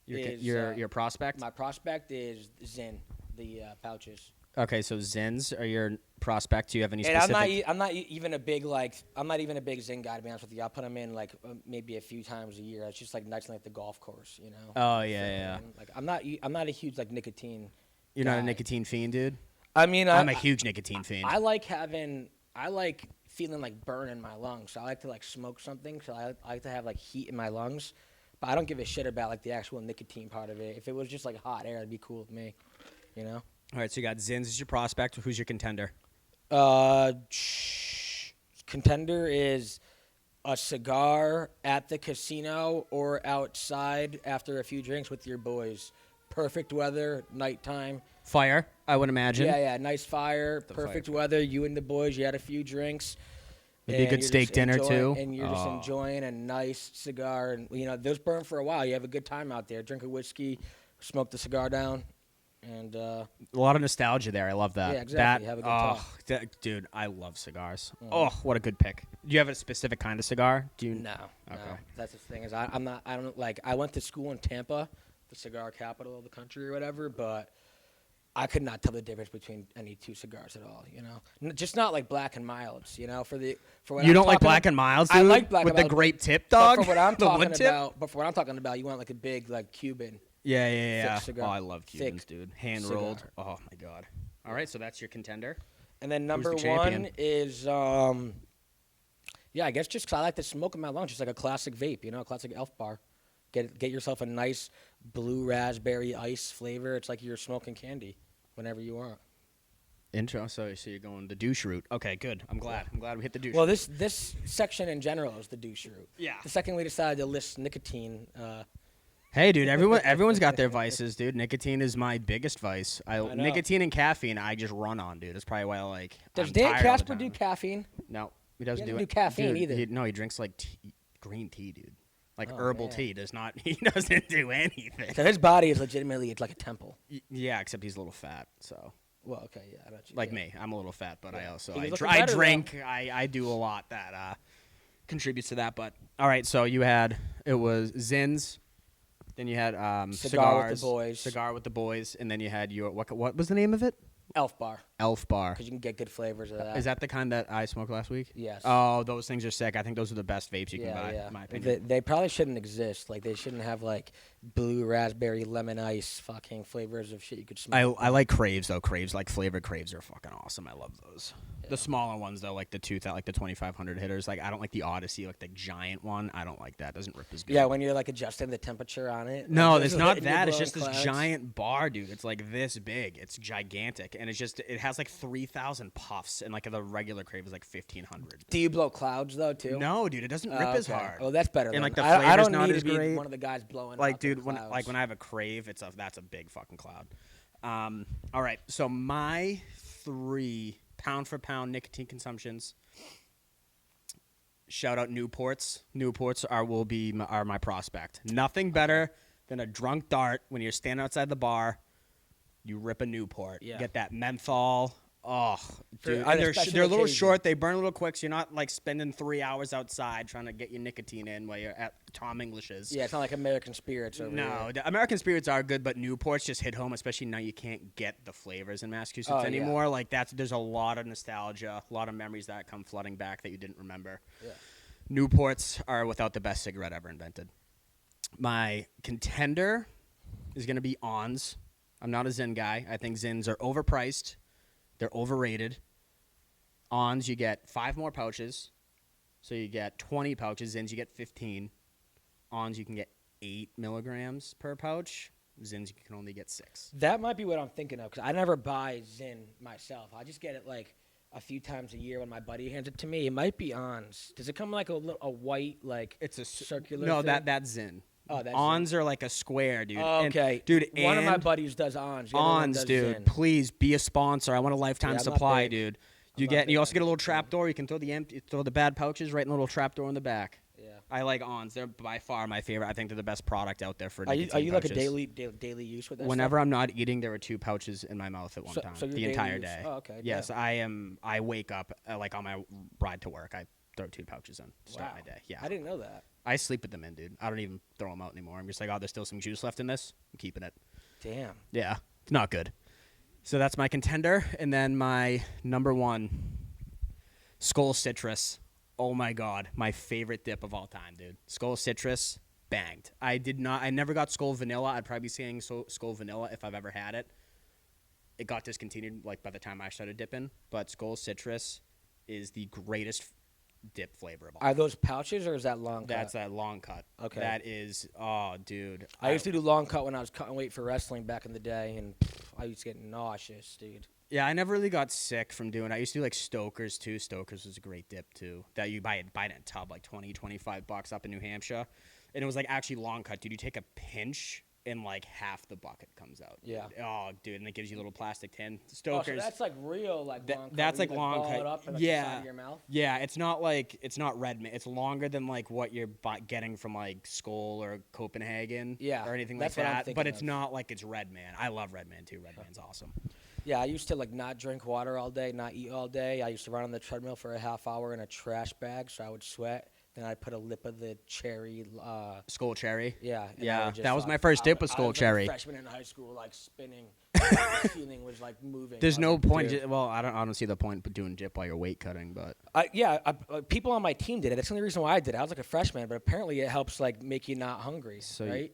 is your prospect. My prospect is Zyn, the pouches. Okay, so Zins are your prospect. Do you have any And specific? I'm not even a big Zyn guy, to be honest with you. I'll put them in like maybe a few times a year. It's just like nights like the golf course, you know. Oh yeah. Like I'm not a huge like nicotine. You're not a nicotine fiend, dude. I mean, I'm a huge nicotine fiend. I like feeling like burn in my lungs. So I like to like smoke something. So I like to have like heat in my lungs. But I don't give a shit about like the actual nicotine part of it. If it was just like hot air, it'd be cool with me. You know? All right, so you got Zins as your prospect. Who's your contender? Contender is a cigar at the casino or outside after a few drinks with your boys. Perfect weather, nighttime. Fire, I would imagine. Yeah, nice fire, perfect weather. You and the boys, you had a few drinks. Maybe a good steak dinner too. And you're just enjoying a nice cigar, and you know those burn for a while. You have a good time out there. Drink a whiskey, smoke the cigar down. And A lot of nostalgia there. I love that. Yeah, exactly. Have a good talk. Dude, I love cigars. Oh, what a good pick. Do you have a specific kind of cigar? Do you? no. Okay. That's the thing is I'm not. I don't like. I went to school in Tampa, the cigar capital of the country or whatever, but I could not tell the difference between any two cigars at all. You know, just not like Black and Milds. You know, for what You I'm don't like talking Black about- and Milds, dude? I like Black with and the Milds, grape tip, but dog. for what I'm The talking wood tip? about, but for what I'm talking about, you want like a big like Cuban. Yeah. Thick cigar. Oh, I love Cubans, Thick dude. Hand rolled. cigar. Oh my god. All right, so that's your contender. And then the number champion? one is yeah, I guess just 'cause I like to smoke in my lunch, just like a classic vape, you know, a classic Elf bar. Get yourself a nice blue raspberry ice flavor. It's like you're smoking candy whenever you want. Intro. So you're going the douche route. Okay, good. I'm glad. I'm glad we hit the douche. Well, this section in general is the douche route. Yeah. The second we decided to list nicotine. Hey, dude, everyone's got their vices, dude. Nicotine is my biggest vice. know. Nicotine and caffeine, I just run on, dude. That's probably why I like. Does I'm Dan tired all the Casper do time. caffeine? No, he doesn't He do doesn't it. do caffeine Dude, either. No, he drinks like green tea, dude. Like Oh, herbal man. tea. Does not. He doesn't do anything. So his body is legitimately it's like a temple. Yeah, except he's a little fat. So Well, okay, yeah, I know what you like yeah. me, I'm a little fat, but I also He was I looking I better, drink. I do a lot that contributes to that. But all right, so you had it was Zins. Then you had Cigar with the cigars, Boys. Cigar with the Boys, and then you had your what was the name of it? Elf bar, Elf Bar. because you can get good flavors of that. Is that the kind that I smoked last week? Yes. Oh, those things are sick. I think those are the best vapes you can buy, yeah. in my opinion. They probably shouldn't exist. Like they shouldn't have like blue raspberry lemon ice fucking flavors of shit you could smoke. I like Craves though. Craves like flavored Craves are fucking awesome. I love those. The smaller ones though, like the 2500 hitters. Like I don't like the Odyssey, like the giant one. I don't like that. Doesn't rip as good. Yeah, when you're like adjusting the temperature on it. No, like, it's just not letting you that. It's blow just in this clouds. giant bar, dude. It's like this big. It's gigantic, and it has like 3,000 puffs, and like the regular Crave is like 1,500. Do you blow clouds though too? No, dude, it doesn't rip as Okay. hard. Oh, that's better. And then. like the I flavor's don't not need as to be great. one of the guys blowing. Like, out the dude, when clouds. I have a Crave, that's a big fucking cloud. All right, so my 3 pound for pound nicotine consumptions. Shout out Newports. Newports are my prospect. Nothing better than a drunk dart when you're standing outside the bar. You rip a Newport. Yeah. Get that menthol. Oh, dude. on And a they're special a little occasion. short. They burn a little quick, so you're not like spending 3 hours outside trying to get your nicotine in while you're at Tom English's. Yeah, it's not like American Spirits over No, here. the American Spirits are good, but Newports just hit home, especially now you can't get the flavors in Massachusetts Oh, yeah. anymore. Like there's a lot of nostalgia, a lot of memories that come flooding back that you didn't remember. Yeah. Newports are without the best cigarette ever invented. My contender is going to be Ons. I'm not a Zyn guy. I think Zyns are overpriced. They're overrated. Ons, you get 5 more pouches. So you get 20 pouches. Zyns, you get 15. Ons, you can get 8 milligrams per pouch. Zyns, you can only get 6. That might be what I'm thinking of because I never buy Zyn myself. I just get it like a few times a year when my buddy hands it to me. It might be Ons. Does it come like a white like It's a circular? No, thing? that's Zyn. Oh, that's Ons are like a square, dude. Oh, And- okay, dude. One of my and buddies does Ons. The other one Ons, does dude. Zyn. Please be a sponsor. I want a lifetime Yeah, I'm not supply, big. dude. I'm not You big also on get a little Zyn. trap door. You can throw the bad pouches right in a little trap door in the back. Yeah. I like Ons. They're by far my favorite. I think they're the best product out there for Are you nicotine like a pouches. daily use with that? Whenever I'm not eating, there are 2 pouches in my mouth at one time. so you're the daily entire use. day. Oh, okay, Yes, yeah. I am. I wake up like on my ride to work. I throw 2 pouches in to start Wow. my day. Yeah. I didn't know that. I sleep with them in, dude. I don't even throw them out anymore. I'm just like, oh, there's still some juice left in this. I'm keeping it. Damn. Yeah, it's not good. So that's my contender, and then my number 1, Skull Citrus. Oh my god, my favorite dip of all time, dude. Skull Citrus, banged. I never got Skull Vanilla. I'd probably be saying Skull Vanilla if I've ever had it. It got discontinued like by the time I started dipping, but Skull Citrus is the greatest dip flavor of all. Are those pouches or is that long cut? That's that long cut. Okay. That is, oh, dude. I used to do long cut when I was cutting weight for wrestling back in the day, and I used to get nauseous, dude. Yeah, I never really got sick from doing it. I used to do like Stoker's too. Stoker's was a great dip too. That you buy it in a tub, like $20, $25 up in New Hampshire. And it was like actually long cut. Dude, you take a pinch and like half the bucket comes out. Yeah. Oh, dude, and it gives you a little plastic tin. Oh, so Stokers. that's like real, like long cut. That's where like you, long ball cut. it up and, like, the side of your mouth. Yeah, it's not red mint. It's longer than like what you're getting from like Skoal or Copenhagen. Yeah, or anything that's like what I'm that. thinking But it's of. not like it's Red Man. I love Red Man too. Red Man's awesome. Yeah, I used to like not drink water all day, not eat all day. I used to run on the treadmill for a half hour in a trash bag, so I would sweat. Then I'd put a lip of the cherry. Skoal cherry. Yeah. And I Yeah, would just, that was like, my first dip with I Skoal was, like, cherry. a freshman in high school, like spinning. The ceiling was like moving. There's I was no like, point. dude. Well, I don't see the point of doing dip while you're weight cutting, but People on my team did it. That's the only reason why I did it. I was like a freshman, but apparently it helps like make you not hungry, So right?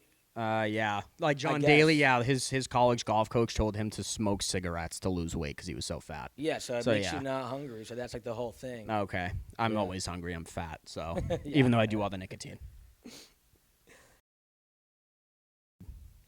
yeah, like John guess. Daly. Yeah, his college golf coach told him to smoke cigarettes to lose weight because he was so fat. Yeah, so it makes you not hungry. So that's like the whole thing. Okay, I'm Yeah. always hungry. I'm fat, so Yeah. even though I do all the nicotine.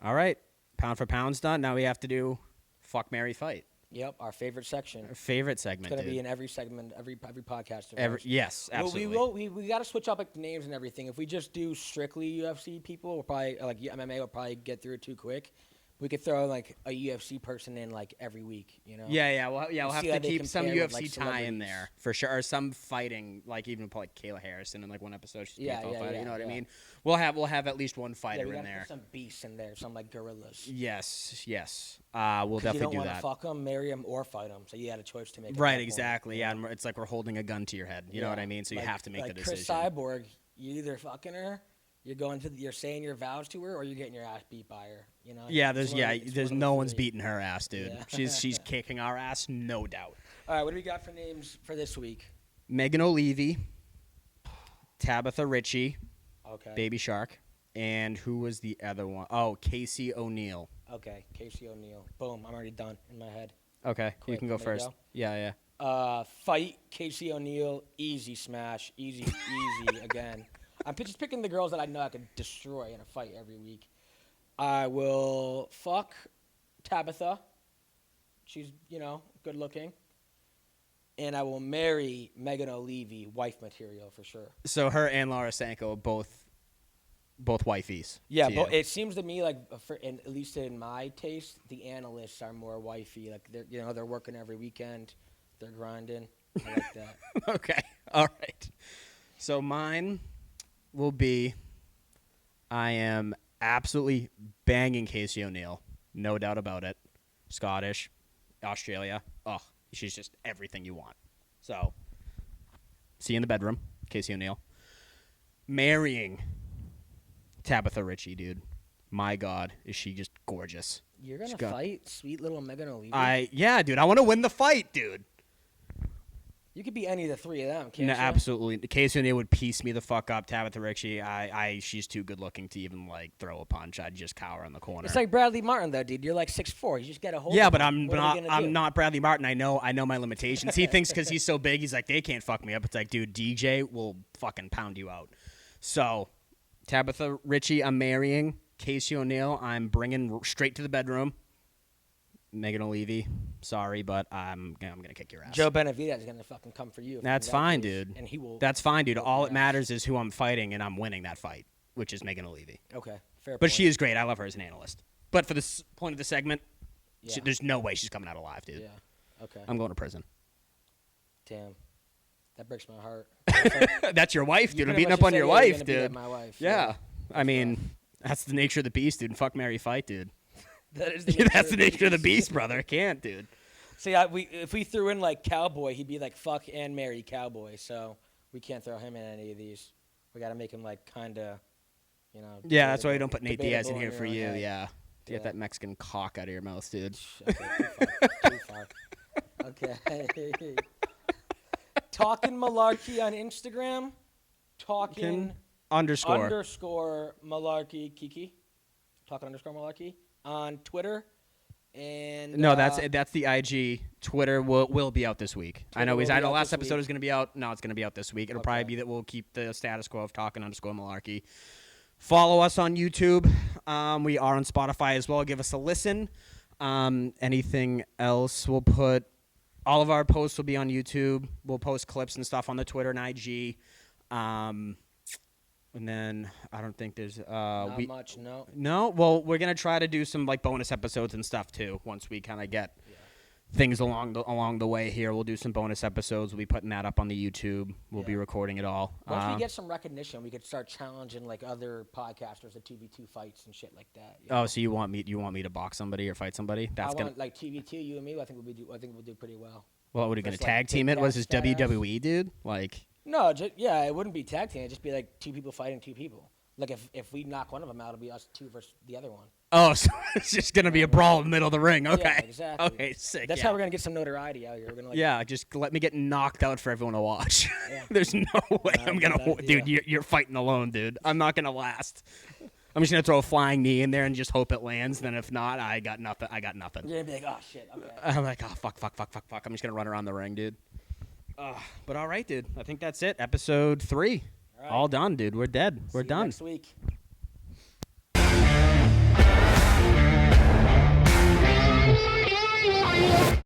All right, pound for pound's done. Now we have to do fuck, marry, fight. Yep, our favorite section. Our favorite segment. It's gonna dude. be in every segment, every podcast. of Every, ours. yes, absolutely. Well, we got to switch up like the names and everything. If we just do strictly UFC people, we'll probably like MMA. We'll probably get through it too quick. We could throw like a UFC person in like every week, you know? Yeah. We'll have see to how they keep some compare with, UFC like, tie in celebrities. there for sure, or some fighting, like even put like Kayla Harrison in like one episode. She's a Yeah, PFL fighter, yeah, you know what I yeah. mean? We'll have at least one Yeah, fighter we in got there. some beasts in there, some like gorillas. Yes. We'll 'Cause you definitely don't do want to that. fuck them, marry them, or fight them. So you had a choice to make. at that Right, point, exactly. you Yeah, know? and it's like we're holding a gun to your head. You know what I mean? So you Like- have to make like the Chris decision. Cyborg, you either fucking her, you're saying your vows to her, or you're getting your ass beat by her. You know? Yeah, It's one of the- it's there's one of no the one's three. beating her ass, dude. Yeah. She's kicking our ass, no doubt. All right, what do we got for names for this week? Megan O'Leary, Tabitha Ritchie, Okay. Baby Shark, and who was the other one? Oh, Casey O'Neill. Okay, Casey O'Neill. Boom, I'm already done in my head. Okay, you Quick, can go want me to first. go? Yeah. Fight Casey O'Neill, easy smash, easy again. I'm just picking the girls that I know I could destroy in a fight every week. I will fuck Tabitha. She's, good looking. And I will marry Megan O'Leary, wife material for sure. So her and Laura Sanko are both wifeys. Yeah, to but you. it seems to me like, at least in my taste, the analysts are more wifey. Like they're working every weekend, they're grinding. I like that. Okay. All right. So mine will be I am absolutely banging Casey O'Neill. No doubt about it. Scottish, Australia. Oh, she's just everything you want. So, see you in the bedroom, Casey O'Neill. Marrying Tabitha Ritchie, dude. My God, is she just gorgeous. You're gonna She's got- fight sweet little Megan O'Leary. Yeah, dude. I want to win the fight, dude. You could be any of the three of them, can't No, you? absolutely. Casey O'Neill would piece me the fuck up. Tabitha Ritchie, she's too good looking to even like throw a punch. I'd just cower in the corner. It's like Bradley Martin, though, dude. You're like 6'4". You just get a hold. yeah, of but him. What are we gonna do? I'm not Bradley Martin. I know my limitations. He thinks because he's so big, he's like they can't fuck me up. It's like, dude, DJ will fucking pound you out. So, Tabitha Ritchie, I'm marrying. Casey O'Neill, I'm bringing straight to the bedroom. Megan O'Leary, sorry, but I'm gonna kick your ass. Joe Benavidez is gonna fucking come for you. That's in that fine, case, dude. And he will. That's fine, dude. whoop All your it ass. matters is who I'm fighting, and I'm winning that fight, which is Megan O'Leary. Okay, fair. But point. she is great. I love her as an analyst. But for this point of the segment, Yeah. there's no way she's coming out alive, dude. Yeah. Okay. I'm going to prison. Damn. That breaks my heart. That's your wife, You dude. I'm pretty beating much up on said, your yeah, you're wife, gonna beat up dude. my wife. Yeah. I mean, that's the nature of the beast, dude. Fuck, marry, fight, dude. That is the That's the nature of the beast, brother. Can't, dude. See, if we threw in like Cowboy, he'd be like fuck and marry Cowboy. So we can't throw him in any of these. We got to make him like kind of, Yeah, that's why we don't put Nate Diaz in debatable here in for your you. own head. Yeah. To Yeah. get that Mexican cock out of your mouth, dude. Okay, too far. Okay. Talkin Malarkey on Instagram. Talkin Underscore. Malarkey Kiki. Talkin _Malarkey on Twitter. And No, that's the IG. Twitter will be out this week. I know. Twitter will I be know. out Last this episode week. is going to be out. No, it's going to be out this week. It'll Okay. probably be that we'll keep the status quo of Talkin _Malarkey. Follow us on YouTube. We are on Spotify as well. Give us a listen. Anything else? We'll put all of our posts will be on YouTube. We'll post clips and stuff on the Twitter and IG. And then I don't think there's Not much, no. No, well, we're gonna try to do some like bonus episodes and stuff too. Once we kind of get things along the way here, we'll do some bonus episodes. We'll be putting that up on the YouTube. We'll be recording it all. Once we get some recognition, we could start challenging like other podcasters to 2v2 fights and shit like that. Oh, so you want me to box somebody or fight somebody? I want like 2v2, you and me. I think we'll do pretty well. Well, what are we gonna Just, like, tag team it? big Was this guys, fat ass. WWE, dude? Like. No, it wouldn't be tag team. It'd just be like two people fighting two people. Like if we knock one of them out, it'll be us two versus the other one. Oh, so it's just gonna be a brawl in the middle of the ring. Okay. Yeah, exactly. Okay, sick. That's how we're gonna get some notoriety out here. We're gonna like. Just let me get knocked out for everyone to watch. Yeah. There's no way I'm gonna, good idea. dude. You're fighting alone, dude. I'm not gonna last. I'm just gonna throw a flying knee in there and just hope it lands. Then if not, I got nothing. You're gonna be like, oh shit. Okay. I'm like, oh fuck. I'm just gonna run around the ring, dude. But all right, dude. I think that's it. Episode 3. All right. All done, dude. We're dead. We're See you done. next week.